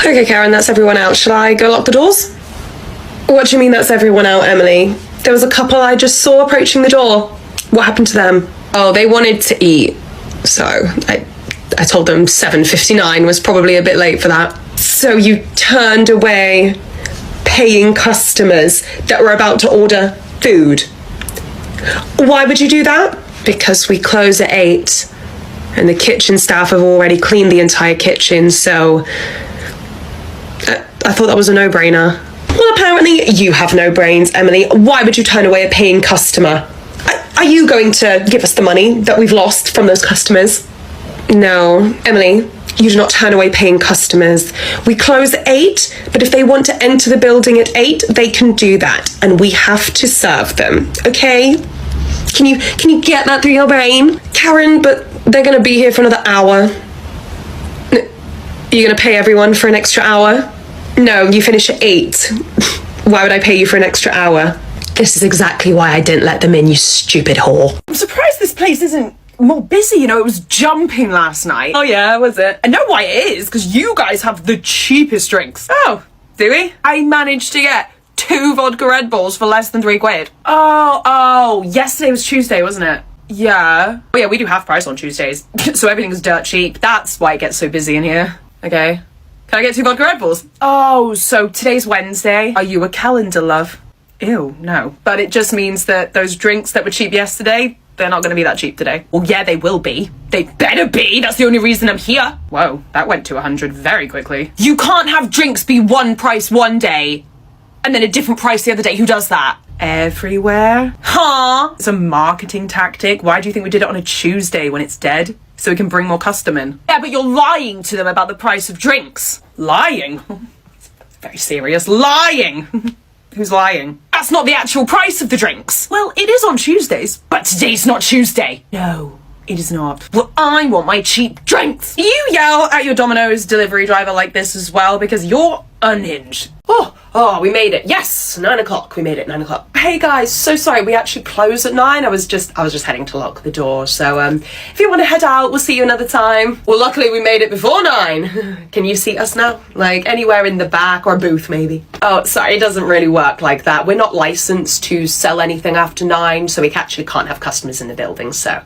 Okay, Karen, that's everyone out. Shall I go lock the doors? What do you mean that's everyone out, Emily? There was a couple I just saw approaching the door. What happened to them? Oh, they wanted to eat. So I told them 7:59 was probably a bit late for that. So you turned away paying customers that were about to order food. Why would you do that? Because we close at 8 and the kitchen staff have already cleaned the entire kitchen, so I thought that was a no-brainer. Well, apparently you have no brains, Emily. Why would you turn away a paying customer? Are you going to give us the money that we've lost from those customers? No, Emily, you do not turn away paying customers. We close at 8, but if they want to enter the building at 8, they can do that, and we have to serve them, okay? Can you get that through your brain? Karen, but they're going to be here for another hour. You're going to pay everyone for an extra hour? No, you finish at 8. Why would I pay you for an extra hour? This is exactly why I didn't let them in, you stupid whore. I'm surprised this place isn't more busy, you know, it was jumping last night. Oh yeah, was it? I know why it is, because you guys have the cheapest drinks. Oh, do we? I managed to get 2 vodka Red Bulls for less than £3. Oh, yesterday was Tuesday, wasn't it? Yeah. Oh yeah, we do half price on Tuesdays, so everything's dirt cheap. That's why it gets so busy in here. Okay. Can I get 2 vodka Red Bulls? Oh, so today's Wednesday. Are you a calendar love? Ew, no. But it just means that those drinks that were cheap yesterday, they're not going to be that cheap today. Well, yeah, they will be. They better be. That's the only reason I'm here. Whoa, that went to 100 very quickly. You can't have drinks be one price one day and then a different price the other day. Who does that? Everywhere? Huh? It's a marketing tactic. Why do you think we did it on a Tuesday when it's dead? So we can bring more custom in. Yeah, but you're lying to them about the price of drinks. Lying? It's very serious. Lying! Who's lying? That's not the actual price of the drinks. Well, it is on Tuesdays. But today's not Tuesday. No, it is not. Well, I want my cheap drinks. You yell at your Domino's delivery driver like this as well because you're unhinged. Oh, we made it. Yes, 9 o'clock. We made it, 9 o'clock. Hey guys, so sorry, we actually close at 9. I was just heading to lock the door. So if you want to head out, we'll see you another time. Well, luckily we made it before 9. Can you see us now? Like anywhere in the back or a booth maybe? Oh, sorry, it doesn't really work like that. We're not licensed to sell anything after 9, so we actually can't have customers in the building, so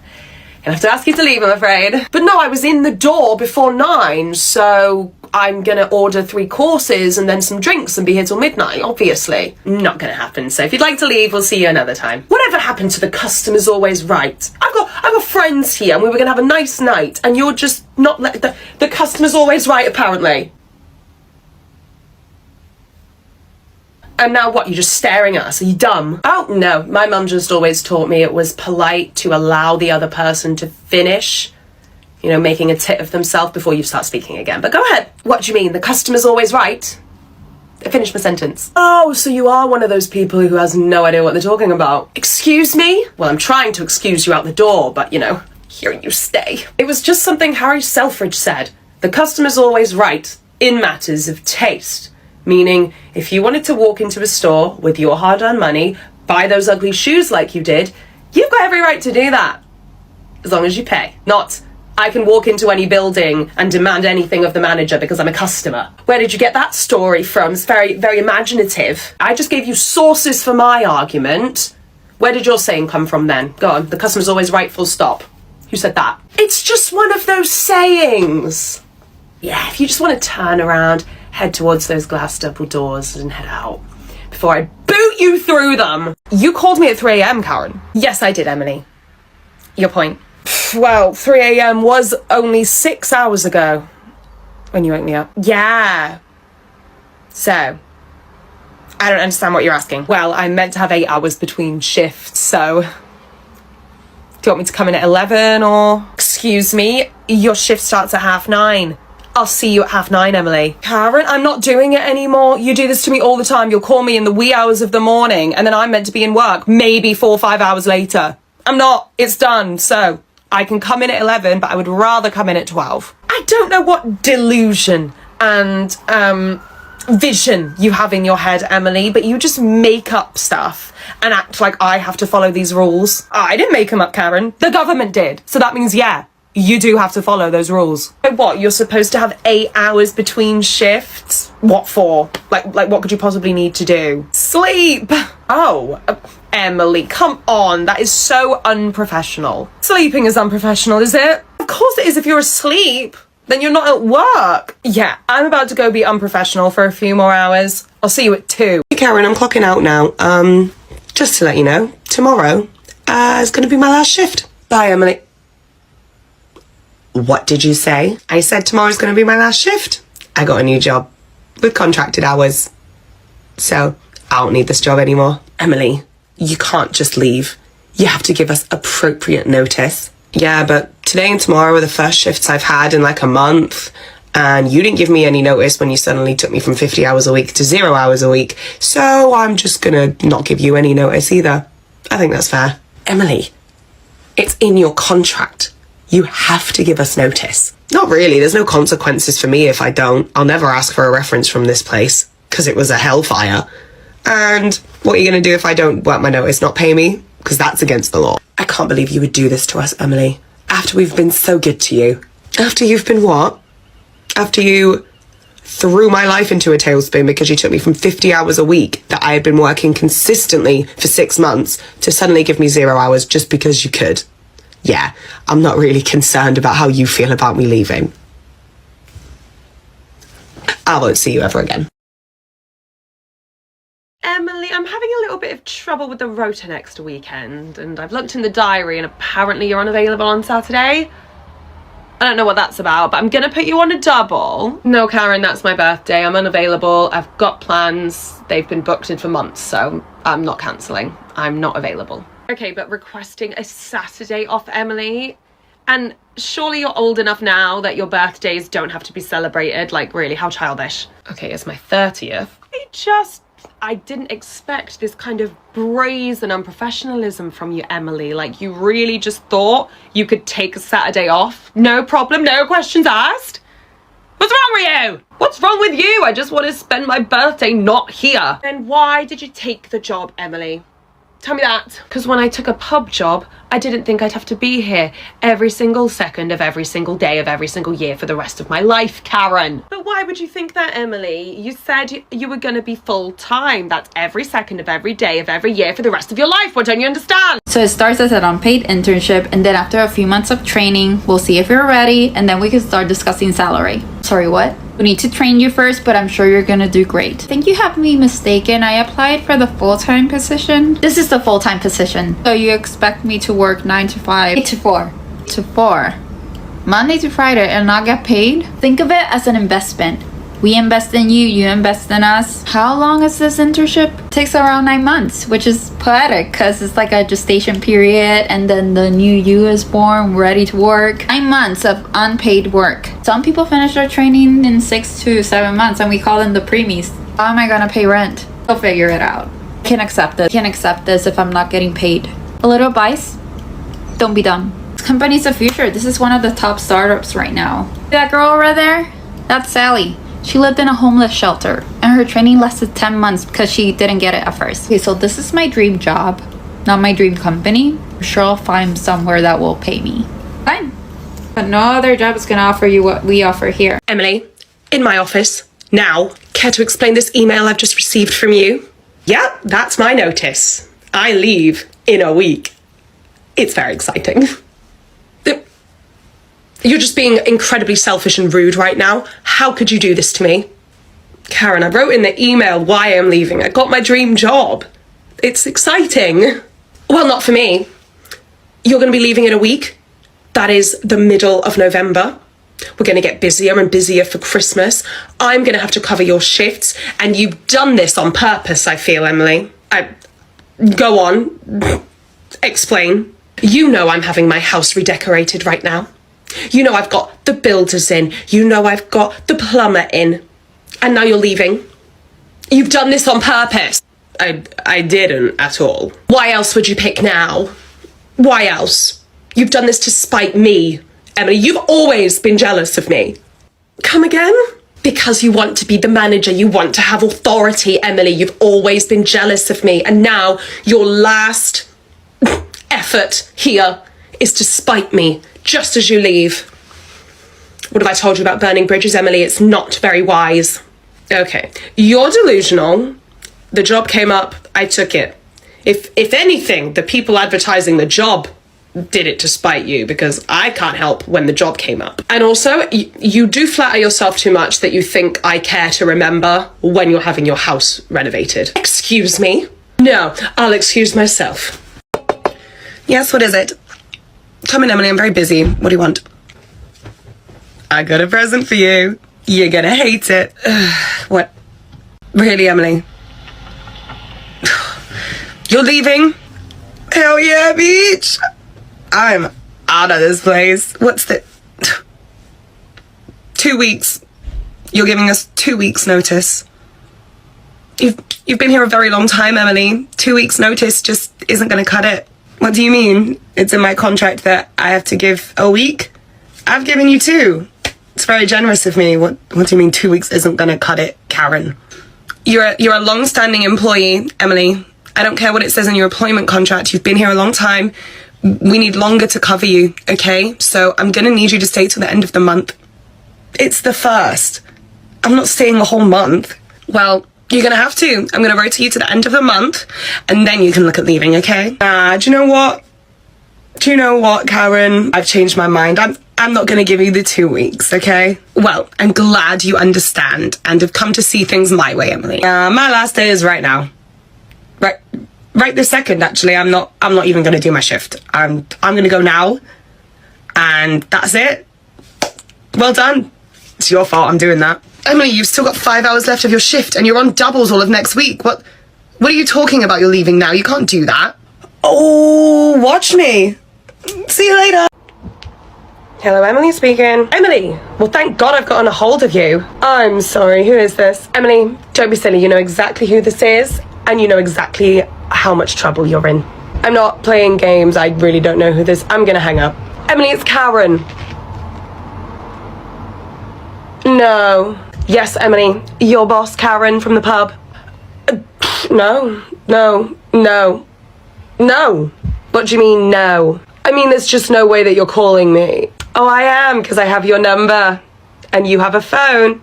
I have to ask you to leave, I'm afraid. But no, I was in the door before 9, so I'm gonna order 3 courses and then some drinks and be here till midnight, obviously. Not gonna happen, so if you'd like to leave, we'll see you another time. Whatever happened to the customer's always right? I've got friends here and we were gonna have a nice night and you're just not the customer's always right, apparently. And now what, you're just staring at us? Are you dumb? Oh, no. My mum just always taught me it was polite to allow the other person to finish, you know, making a tit of themselves before you start speaking again. But go ahead. What do you mean? The customer's always right? I finished my sentence. Oh, so you are one of those people who has no idea what they're talking about. Excuse me? Well, I'm trying to excuse you out the door, but, you know, here you stay. It was just something Harry Selfridge said. The customer's always right in matters of taste. Meaning, if you wanted to walk into a store with your hard-earned money, buy those ugly shoes like you did, you've got every right to do that. As long as you pay. Not, I can walk into any building and demand anything of the manager because I'm a customer. Where did you get that story from? It's very, very imaginative. I just gave you sources for my argument. Where did your saying come from then? Go on, the customer's always right, full stop. Who said that? It's just one of those sayings. Yeah, if you just want to turn around, head towards those glass double doors and head out before I boot you through them. You called me at 3 a.m, Karen. Yes, I did, Emily. Your point. Well, 3 a.m. was only 6 hours ago when you woke me up. Yeah. So, I don't understand what you're asking. Well, I'm meant to have 8 hours between shifts, so do you want me to come in at 11 or? Excuse me, your shift starts at 9:30. I'll see you at 9:30, Emily. Karen, I'm not doing it anymore. You do this to me all the time. You'll call me in the wee hours of the morning and then I'm meant to be in work maybe 4 or 5 hours later. I'm not. It's done. So I can come in at 11, but I would rather come in at 12. I don't know what delusion and vision you have in your head, Emily, but you just make up stuff and act like I have to follow these rules. I didn't make them up, Karen. The government did. So that means, yeah, you do have to follow those rules. What, you're supposed to have 8 hours between shifts? What for? Like what could you possibly need to do? Sleep! Oh, Emily, come on. That is so unprofessional. Sleeping is unprofessional, is it? Of course it is if you're asleep. Then you're not at work. Yeah, I'm about to go be unprofessional for a few more hours. I'll see you at 2. Hey Karen, I'm clocking out now. Just to let you know, tomorrow is going to be my last shift. Bye, Emily. What did you say? I said tomorrow's going to be my last shift. I got a new job with contracted hours. So I don't need this job anymore. Emily, you can't just leave. You have to give us appropriate notice. Yeah, but today and tomorrow are the first shifts I've had in like a month. And you didn't give me any notice when you suddenly took me from 50 hours a week to 0 hours a week. So I'm just gonna not give you any notice either. I think that's fair. Emily, it's in your contract. You have to give us notice. Not really, there's no consequences for me if I don't. I'll never ask for a reference from this place, because it was a hellfire. And what are you gonna do if I don't work my notice, not pay me? Because that's against the law. I can't believe you would do this to us, Emily. After we've been so good to you. After you've been what? After you threw my life into a tailspin because you took me from 50 hours a week that I had been working consistently for 6 months to suddenly give me 0 hours just because you could. Yeah, I'm not really concerned about how you feel about me leaving. I won't see you ever again. Emily, I'm having a little bit of trouble with the rota next weekend, and I've looked in the diary and apparently you're unavailable on Saturday. I don't know what that's about, but I'm gonna put you on a double. No, Karen, that's my birthday. I'm unavailable. I've got plans. They've been booked in for months, so I'm not cancelling. I'm not available. Okay, but requesting a Saturday off, Emily? And surely you're old enough now that your birthdays don't have to be celebrated. Like, really, how childish. Okay, it's my 30th. I didn't expect this kind of brazen unprofessionalism from you, Emily. Like, you really just thought you could take a Saturday off? No problem, no questions asked? What's wrong with you? What's wrong with you? I just want to spend my birthday not here. Then why did you take the job, Emily? Tell me that. Because when I took a pub job, I didn't think I'd have to be here every single second of every single day of every single year for the rest of my life, Karen. But why would you think that, Emily? You said you were going to be full-time. That's every second of every day of every year for the rest of your life. What don't you understand? So it starts as an unpaid internship, and then after a few months of training, we'll see if you're ready, and then we can start discussing salary. Sorry, what? We need to train you first, but I'm sure you're gonna do great. I think you have me mistaken. I applied for the full-time position. This is the full-time position. So you expect me to work 9 to 5, 8 to 4, to 4, Monday to Friday, and not get paid? Think of it as an investment. We invest in you, you invest in us. How long is this internship? It takes around 9 months, which is poetic because it's like a gestation period, and then the new you is born, ready to work. 9 months of unpaid work. Some people finish their training in 6 to 7 months, and we call them the preemies. How am I gonna pay rent? I'll figure it out. I can't accept this. I can't accept this if I'm not getting paid. A little advice? Don't be dumb. This company's the future. This is one of the top startups right now. See that girl over there? That's Sally. She lived in a homeless shelter, and her training lasted 10 months because she didn't get it at first. Okay, so this is my dream job, not my dream company. I'm sure I'll find somewhere that will pay me. Fine. But no other job is gonna offer you what we offer here. Emily, in my office, now. Care to explain this email I've just received from you? Yeah, that's my notice. I leave in a week. It's very exciting. You're just being incredibly selfish and rude right now. How could you do this to me? Karen, I wrote in the email why I'm leaving. I got my dream job. It's exciting. Well, not for me. You're going to be leaving in a week. That is the middle of November. We're going to get busier and busier for Christmas. I'm going to have to cover your shifts, and you've done this on purpose, I feel, Emily. Go on. Explain. You know I'm having my house redecorated right now. You know I've got the builders in. You know I've got the plumber in. And now you're leaving. You've done this on purpose. I didn't at all. Why else would you pick now? Why else? You've done this to spite me, Emily. You've always been jealous of me. Come again? Because you want to be the manager. You want to have authority, Emily. You've always been jealous of me. And now your last effort here is to spite me, just as you leave. What have I told you about burning bridges, Emily? It's not very wise. Okay, you're delusional. The job came up, I took it. If anything, the people advertising the job did it to spite you, because I can't help when the job came up. And also, you do flatter yourself too much that you think I care to remember when you're having your house renovated. Excuse me? No, I'll excuse myself. Yes, what is it? Come in, Emily, I'm very busy. What do you want? I got a present for you. You're gonna hate it. What? Really, Emily? You're leaving? Hell yeah, bitch! I'm out of this place. What's the... 2 weeks. You're giving us 2 weeks notice. You've been here a very long time, Emily. 2 weeks notice just isn't gonna cut it. What do you mean? It's in my contract that I have to give a week? I've given you 2. It's very generous of me. What do you mean 2 weeks isn't gonna cut it, Karen? You're a long-standing employee, Emily. I don't care what it says in your employment contract. You've been here a long time. We need longer to cover you, okay? So I'm gonna need you to stay till the end of the month. It's the 1st. I'm not staying a whole month. Well, you're gonna have to. I'm gonna rotate you to the end of the month, and then you can look at leaving, okay? Do you know what? Do you know what, Karen? I've changed my mind. I'm not gonna give you the 2 weeks, okay? Well, I'm glad you understand and have come to see things my way, Emily. My last day is right now. Right this second, actually. I'm not even gonna do my shift. I'm gonna go now, and that's it. Well done. It's your fault I'm doing that. Emily, you've still got 5 hours left of your shift, and you're on doubles all of next week. What are you talking about? You're leaving now. You can't do that. Oh, watch me. See you later. Hello, Emily speaking. Emily! Well, thank God I've gotten a hold of you. I'm sorry, who is this? Emily, don't be silly. You know exactly who this is, and you know exactly how much trouble you're in. I'm not playing games. I really don't know who this... I'm gonna hang up. Emily, it's Karen. No. Yes, Emily. Your boss, Karen, from the pub. No. What do you mean, no? I mean, there's just no way that you're calling me. Oh, I am, because I have your number. And you have a phone.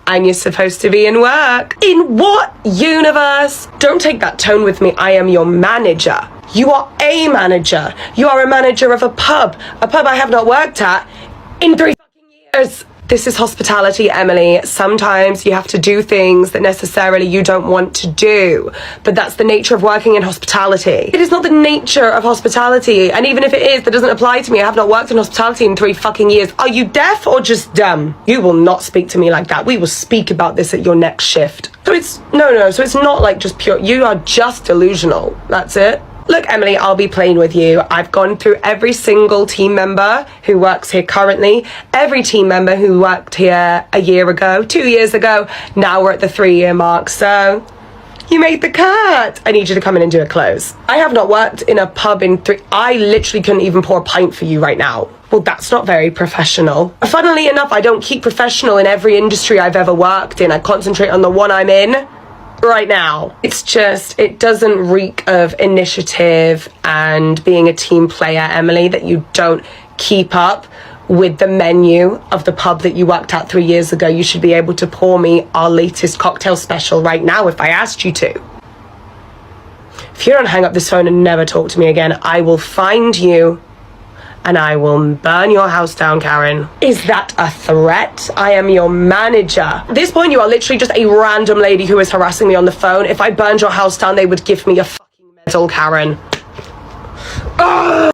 And you're supposed to be in work. In what universe? Don't take that tone with me. I am your manager. You are a manager. You are a manager of a pub. A pub I have not worked at in 3 fucking years. This is hospitality, Emily. Sometimes you have to do things that necessarily you don't want to do. But that's the nature of working in hospitality. It is not the nature of hospitality. And even if it is, that doesn't apply to me. I have not worked in hospitality in 3 fucking years. Are you deaf or just dumb? You will not speak to me like that. We will speak about this at your next shift. So it's, so it's not like just pure, you are just delusional. That's it. Look, Emily, I'll be plain with you. I've gone through every single team member who works here currently, every team member who worked here a year ago, 2 years ago. Now we're at the 3-year mark, so you made the cut. I need you to come in and do a close. I have not worked in a pub in 3... I literally couldn't even pour a pint for you right now. Well, that's not very professional. Funnily enough, I don't keep professional in every industry I've ever worked in. I concentrate on the one I'm in right now. It's just, it doesn't reek of initiative and being a team player, Emily, that you don't keep up with the menu of the pub that you worked at 3 years ago. You should be able to pour me our latest cocktail special right now if I asked you to. If you don't hang up this phone and never talk to me again, I will find you and I will burn your house down, Karen. Is that a threat? I am your manager. At this point, you are literally just a random lady who is harassing me on the phone. If I burned your house down, they would give me a fucking medal, Karen. Ugh!